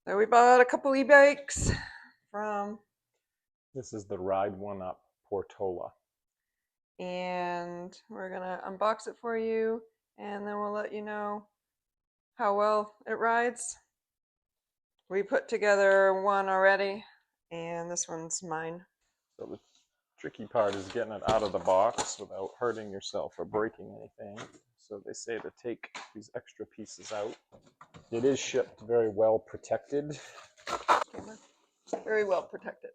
So we bought a couple e-bikes from... This is the Ride1Up Portola. And we're going to unbox it for you, and then we'll let you know how well it rides. We put together one already, and this one's mine. So the tricky part is getting it out of the box without hurting yourself or breaking anything. So they say to take these extra pieces out. It is shipped very well protected. Very well protected.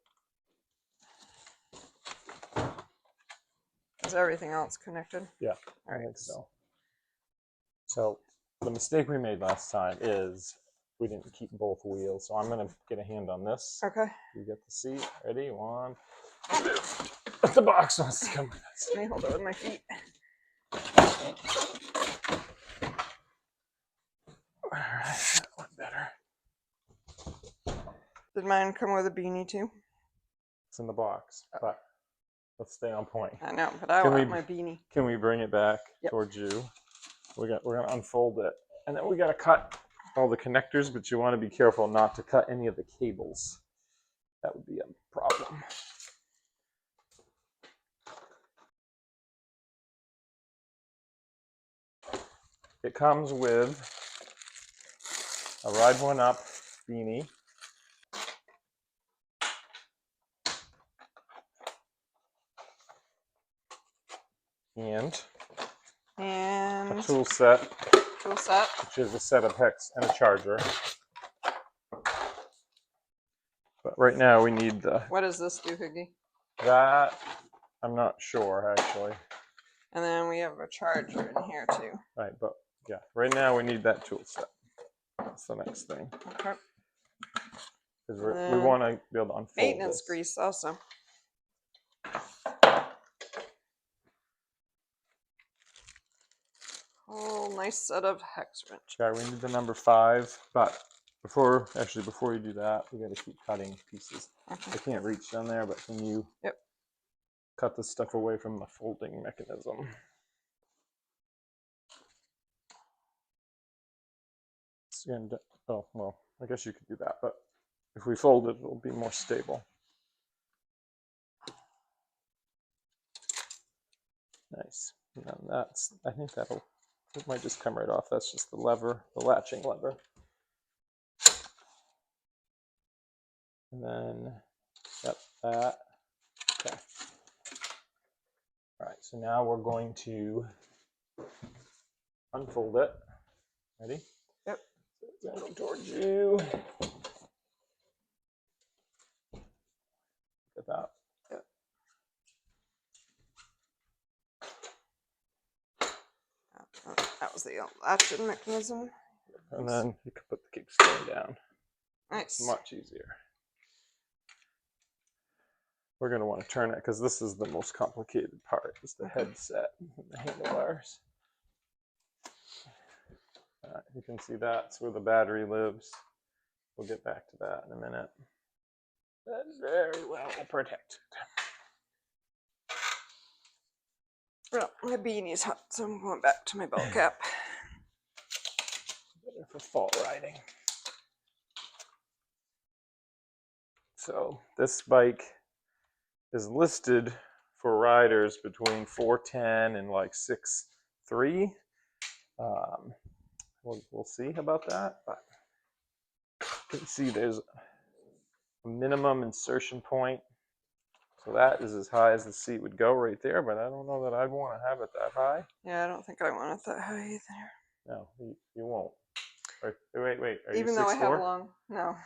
Is everything else connected? Yeah, all right. I think so. So the mistake we made last time is we didn't keep both wheels. So I'm going to get a hand on this. Okay. You get the seat. Ready? One. The box wants to come with us. Let me hold it with my feet. All right, that one better. Did mine come with a beanie too? It's in the box, but let's stay on point. I know, but I want my beanie. Can we bring it back towards you? We're gonna unfold it, and then we gotta cut all the connectors, but you want to be careful not to cut any of the cables. That would be a problem. It comes with a Ride1Up beanie. And a tool set, which is a set of hex and a charger. But right now we need the... What does this do, Higgy? That, I'm not sure, actually. And then we have a charger in here, too. Right, but yeah, right now we need that tool set. That's the next thing. Okay. Because we want to be able to unfold maintenance grease, also. Oh, nice set of hex wrench. Okay, we need the number 5, but before you do that, we got to keep cutting pieces. Okay. I can't reach down there, but can you cut this stuff away from the folding mechanism? And, oh, well, I guess you could do that, but if we fold it, it'll be more stable. Nice. And then that's, I think it might just come right off. That's just the lever, the latching lever. And then, yep, that. Okay. All right, so now we're going to unfold it. Ready? Yep. So it's going towards you. Look at that. Yep. That was the latching mechanism. And then you can put the kickstand down. Nice. It's much easier. We're going to want to turn it because this is the most complicated part, is the headset and the handlebars. You can see that's where the battery lives. We'll get back to that in a minute. That's very well protected. Well, my beanie's hot, so I'm going back to my ball cap. Better for fall riding. So this bike is listed for riders between 4'10" and like 6'3". We'll see about that, but you can see there's a minimum insertion point. So that is as high as the seat would go right there, but I don't know that I'd want to have it that high. Yeah, I don't think I want it that high either. No, you won't. Wait. Are Even you 6'4"? though I have long, no.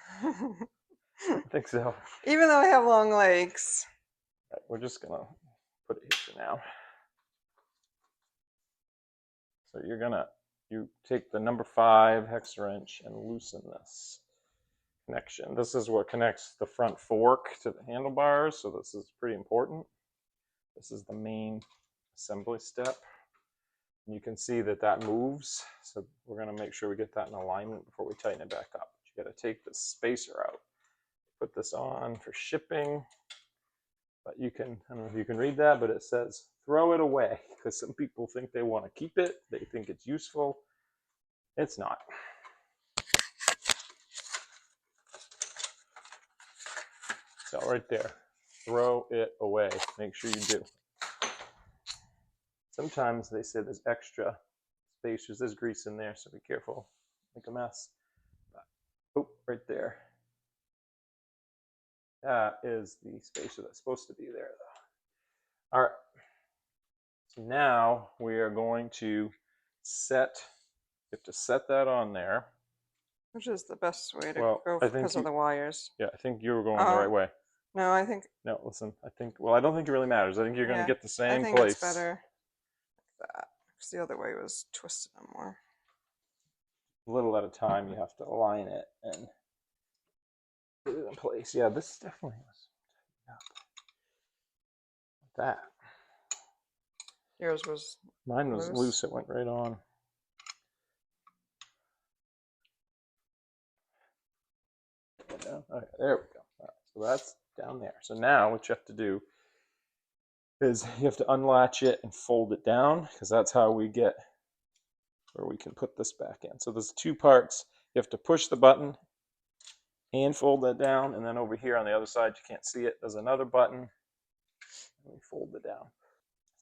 I think so. Even though I have long legs. Right, we're just gonna put it here for now. So you take the number 5 hex wrench and loosen this connection. This is what connects the front fork to the handlebars, so this is pretty important. This is the main assembly step. And you can see that moves, so we're going to make sure we get that in alignment before we tighten it back up. You got to take the spacer out. Put this on for shipping, but you can, I don't know if you can read that, but it says throw it away, because some people think they want to keep it, they think it's useful. It's not. It's all right there. Throw it away. Make sure you do. Sometimes they say there's extra spacers. There's grease in there, so be careful. Make a mess. Oh, right there. That is the spacer that's supposed to be there, though. All right. So now we are going to set, you have to set that on there. Which is the best way to Well, go I think because of the wires. Yeah, I think you were going the right way. No, I think. No, listen, well, I don't think it really matters. I think you're going to get the same I think place. it's better like that, because the other way was twisted them more. A little at a time, you have to align it and put it in place. Yeah, this definitely was that. Yours was. Mine was loose. It went right on. Okay, there we go. All right, so that's down there. So now what you have to do is you have to unlatch it and fold it down, because that's how we get where we can put this back in. So there's two parts. You have to push the button and fold that down, and then over here on the other side, you can't see it, there's another button, and we fold it down.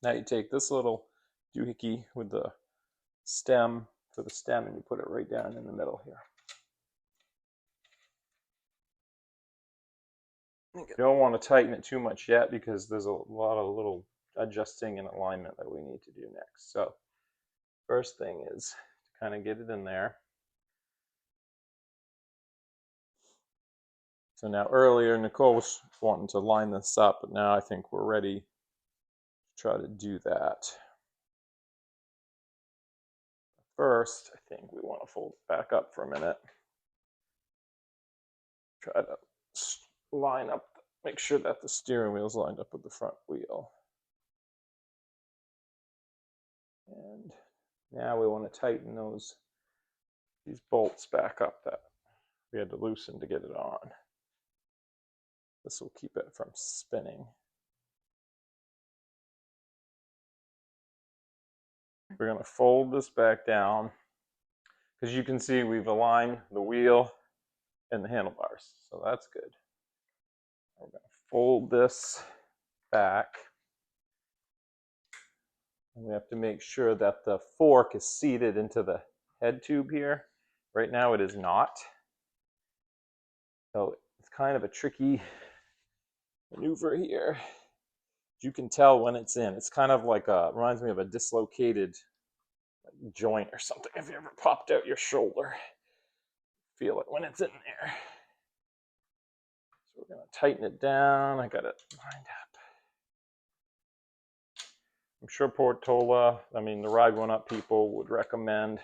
Now you take this little doohickey with the stem for the stem, and you put it right down in the middle here. You don't want to tighten it too much yet, because there's a lot of little adjusting and alignment that we need to do next. So first thing is to kind of get it in there. So now earlier Nicole was wanting to line this up, but now I think we're ready to try to do that. First, I think we want to fold it back up for a minute. Try to line up, make sure that the steering wheel is lined up with the front wheel. And now we want to tighten these bolts back up that we had to loosen to get it on. This will keep it from spinning. We're going to fold this back down, because you can see we've aligned the wheel and the handlebars, so that's good. We're going to fold this back, and we have to make sure that the fork is seated into the head tube here. Right now it is not, so it's kind of a tricky maneuver here. You can tell when it's in. It's kind of like reminds me of a dislocated joint or something. If you ever popped out your shoulder, feel it when it's in there. So we're going to tighten it down. I got it lined up. I'm sure Portola, the Ride1Up people would recommend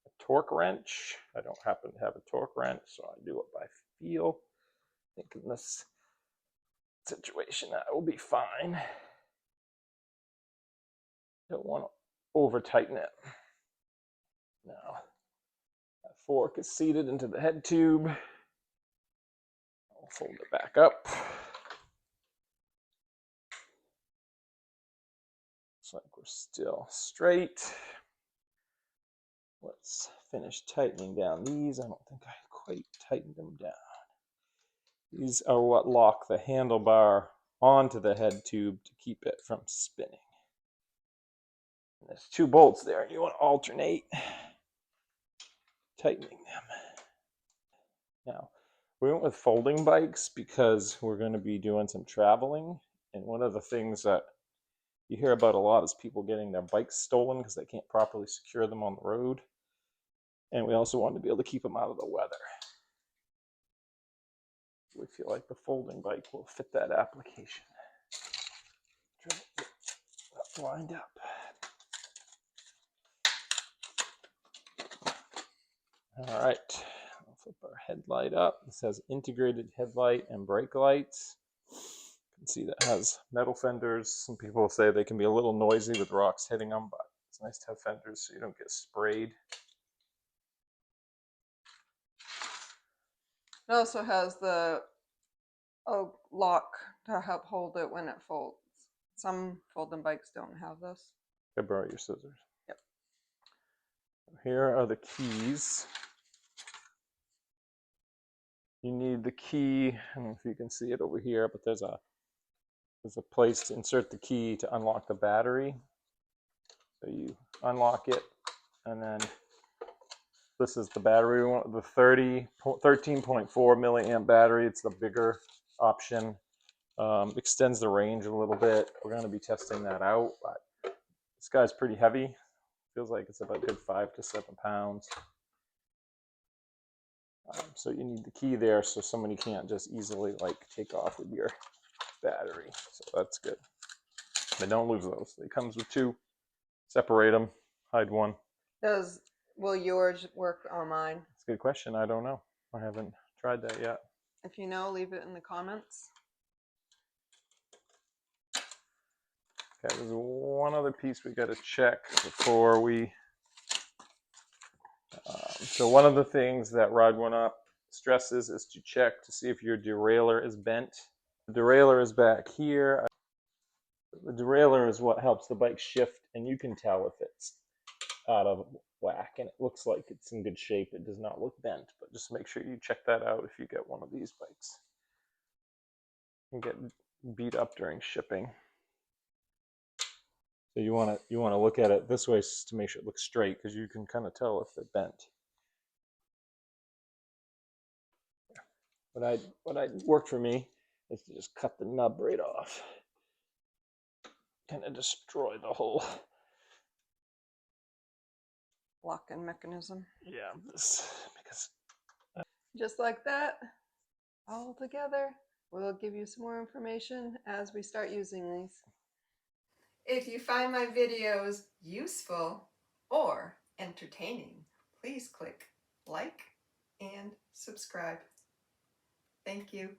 a torque wrench. I don't happen to have a torque wrench, so I do it by feel. I think in this situation that will be fine. Don't want to over tighten it. Now that fork is seated into the head tube. I'll fold it back up. Looks like we're still straight. Let's finish tightening down these. I don't think I quite tightened them down. These are what lock the handlebar onto the head tube to keep it from spinning. And there's two bolts there, and you want to alternate tightening them. Now, we went with folding bikes because we're going to be doing some traveling, and one of the things that you hear about a lot is people getting their bikes stolen because they can't properly secure them on the road. And we also want to be able to keep them out of the weather. We feel like the folding bike will fit that application. Try to get that lined up. All right, I'll flip our headlight up. This has integrated headlight and brake lights. You can see that has metal fenders. Some people say they can be a little noisy with rocks hitting them, but it's nice to have fenders so you don't get sprayed. It also has the lock to help hold it when it folds. Some folding bikes don't have this. I borrow your scissors. Yep. Here are the keys. you need the key. I don't know if you can see it over here, but there's a place to insert the key to unlock the battery. So you unlock it, and then this is the battery. We want the 13.4 milliamp battery. It's the bigger option. Extends the range a little bit. We're going to be testing that out, but this guy's pretty heavy. Feels like it's about a good 5 to 7 pounds. So you need the key there so somebody can't just easily like take off with your battery. So that's good. But don't lose those. It comes with 2. Separate them. Hide one. Will yours work on mine? That's a good question. I don't know. I haven't tried that yet. If you know, leave it in the comments. Okay, there's one other piece we got to check before we. So one of the things that Ride1Up stresses is to check to see if your derailleur is bent. The derailleur is back here. The derailleur is what helps the bike shift, and you can tell if it's out of whack, and it looks like it's in good shape. It does not look bent, but just make sure you check that out if you get one of these bikes. You can get beat up during shipping. So you want to look at it this way to make sure it looks straight, because you can kind of tell if they're bent. What worked for me is to just cut the nub right off. Kind of destroy the whole locking mechanism. Yeah, because just like that, all together. We'll give you some more information as we start using these. If you find my videos useful or entertaining, please click like and subscribe. Thank you.